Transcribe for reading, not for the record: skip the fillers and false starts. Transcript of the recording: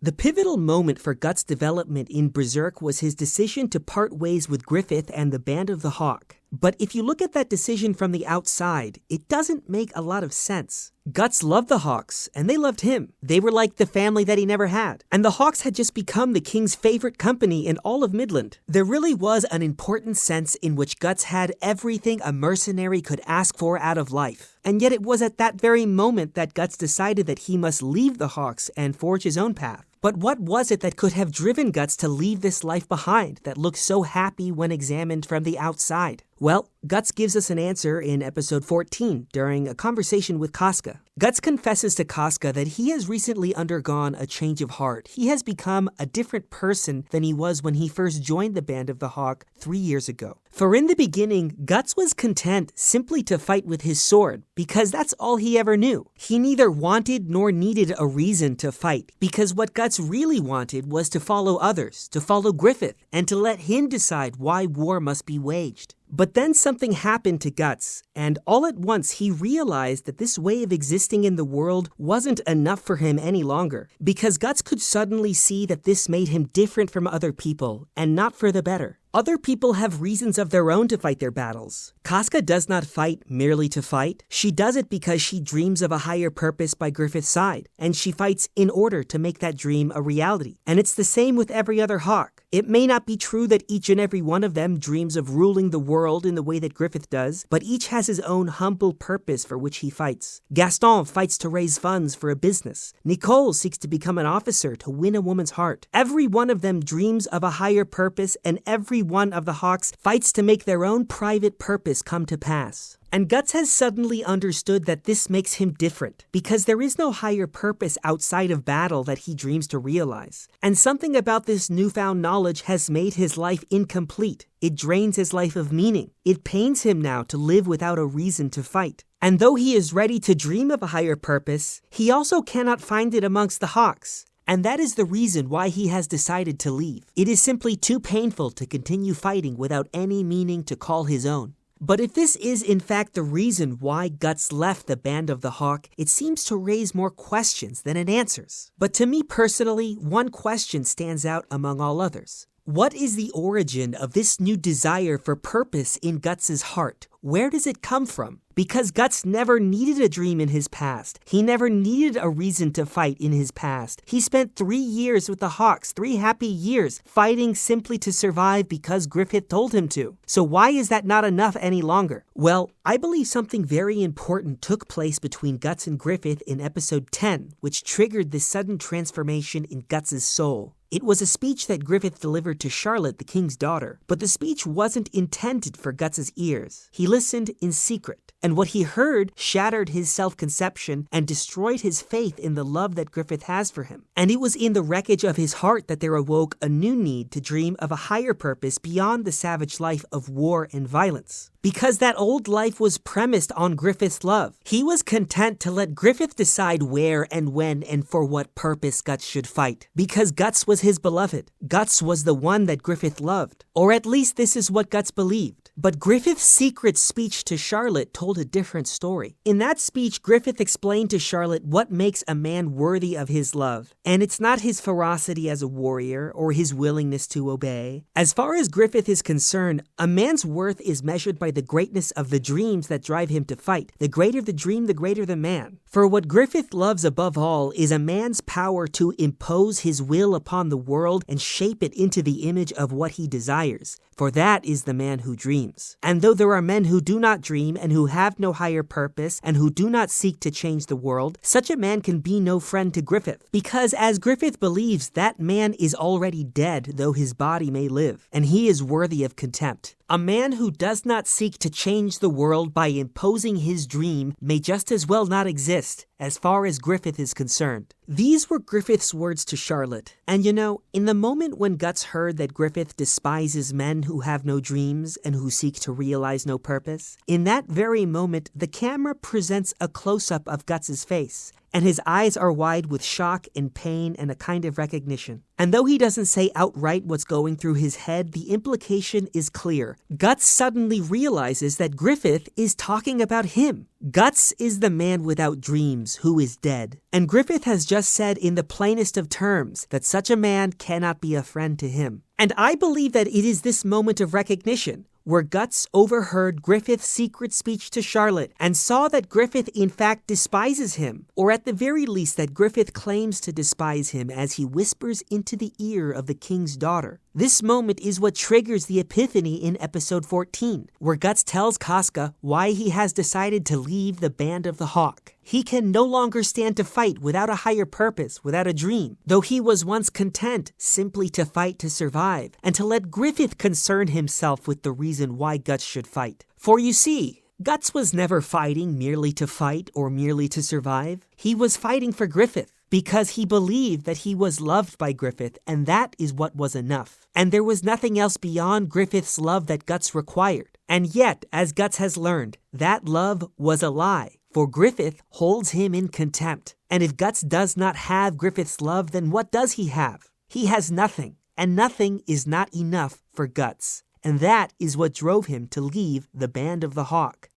The pivotal moment for Guts' development in Berserk was his decision to part ways with Griffith and the Band of the Hawk. But if you look at that decision from the outside, it doesn't make a lot of sense. Guts loved the Hawks, and they loved him. They were like the family that he never had. And the Hawks had just become the king's favorite company in all of Midland. There really was an important sense in which Guts had everything a mercenary could ask for out of life. And yet it was at that very moment that Guts decided that he must leave the Hawks and forge his own path. But what was it that could have driven Guts to leave this life behind that looked so happy when examined from the outside? Well, Guts gives us an answer in episode 14 during a conversation with Casca. Guts confesses to Casca that he has recently undergone a change of heart. He has become a different person than he was when he first joined the Band of the Hawk 3 years ago. For in the beginning, Guts was content simply to fight with his sword, because that's all he ever knew. He neither wanted nor needed a reason to fight, because what Guts really wanted was to follow others, to follow Griffith, and to let him decide why war must be waged. But then something happened to Guts, and all at once he realized that this way of existing in the world wasn't enough for him any longer, because Guts could suddenly see that this made him different from other people, and not for the better. Other people have reasons of their own to fight their battles. Casca does not fight merely to fight. She does it because she dreams of a higher purpose by Griffith's side, and she fights in order to make that dream a reality. And it's the same with every other Hawk. It may not be true that each and every one of them dreams of ruling the world in the way that Griffith does, but each has his own humble purpose for which he fights. Gaston fights to raise funds for a business. Nicole seeks to become an officer to win a woman's heart. Every one of them dreams of a higher purpose, and every one of the Hawks fights to make their own private purpose come to pass. And Guts has suddenly understood that this makes him different, because there is no higher purpose outside of battle that he dreams to realize. And something about this newfound knowledge has made his life incomplete. It drains his life of meaning. It pains him now to live without a reason to fight. And though he is ready to dream of a higher purpose, he also cannot find it amongst the Hawks. And that is the reason why he has decided to leave. It is simply too painful to continue fighting without any meaning to call his own. But if this is in fact the reason why Guts left the Band of the Hawk, it seems to raise more questions than it answers. But to me personally, one question stands out among all others. What is the origin of this new desire for purpose in Guts' heart? Where does it come from? Because Guts never needed a dream in his past. He never needed a reason to fight in his past. He spent 3 years with the Hawks, 3 happy years, fighting simply to survive because Griffith told him to. So why is that not enough any longer? Well, I believe something very important took place between Guts and Griffith in episode 10, which triggered this sudden transformation in Guts' soul. It was a speech that Griffith delivered to Charlotte, the king's daughter, but the speech wasn't intended for Guts' ears. He listened in secret, and what he heard shattered his self-conception and destroyed his faith in the love that Griffith has for him. And it was in the wreckage of his heart that there awoke a new need to dream of a higher purpose beyond the savage life of war and violence. Because that old life was premised on Griffith's love. He was content to let Griffith decide where and when and for what purpose Guts should fight. Because Guts was his beloved. Guts was the one that Griffith loved. Or at least this is what Guts believed. But Griffith's secret speech to Charlotte told a different story. In that speech, Griffith explained to Charlotte what makes a man worthy of his love. And it's not his ferocity as a warrior or his willingness to obey. As far as Griffith is concerned, a man's worth is measured by the greatness of the dreams that drive him to fight. The greater the dream, the greater the man. For what Griffith loves above all is a man's power to impose his will upon the world and shape it into the image of what he desires. For that is the man who dreams. And though there are men who do not dream and who have no higher purpose and who do not seek to change the world, such a man can be no friend to Griffith. Because as Griffith believes, that man is already dead, though his body may live, and he is worthy of contempt. A man who does not seek to change the world by imposing his dream may just as well not exist, as far as Griffith is concerned. These were Griffith's words to Charlotte. And you know, in the moment when Guts heard that Griffith despises men who have no dreams and who seek to realize no purpose, in that very moment, the camera presents a close-up of Guts' face. and his eyes are wide with shock and pain and a kind of recognition. And though he doesn't say outright what's going through his head, the implication is clear. Guts suddenly realizes that Griffith is talking about him. Guts is the man without dreams who is dead. And Griffith has just said in the plainest of terms that such a man cannot be a friend to him. And I believe that it is this moment of recognition where Guts overheard Griffith's secret speech to Charlotte and saw that Griffith in fact despises him, or at the very least that Griffith claims to despise him as he whispers into the ear of the king's daughter. This moment is what triggers the epiphany in episode 14, where Guts tells Casca why he has decided to leave the Band of the Hawk. He can no longer stand to fight without a higher purpose, without a dream, though he was once content simply to fight to survive, and to let Griffith concern himself with the reason why Guts should fight. For you see, Guts was never fighting merely to fight or merely to survive. He was fighting for Griffith, because he believed that he was loved by Griffith, and that is what was enough. And there was nothing else beyond Griffith's love that Guts required. And yet, as Guts has learned, that love was a lie, for Griffith holds him in contempt. And if Guts does not have Griffith's love, then what does he have? He has nothing, and nothing is not enough for Guts. And that is what drove him to leave the Band of the Hawk.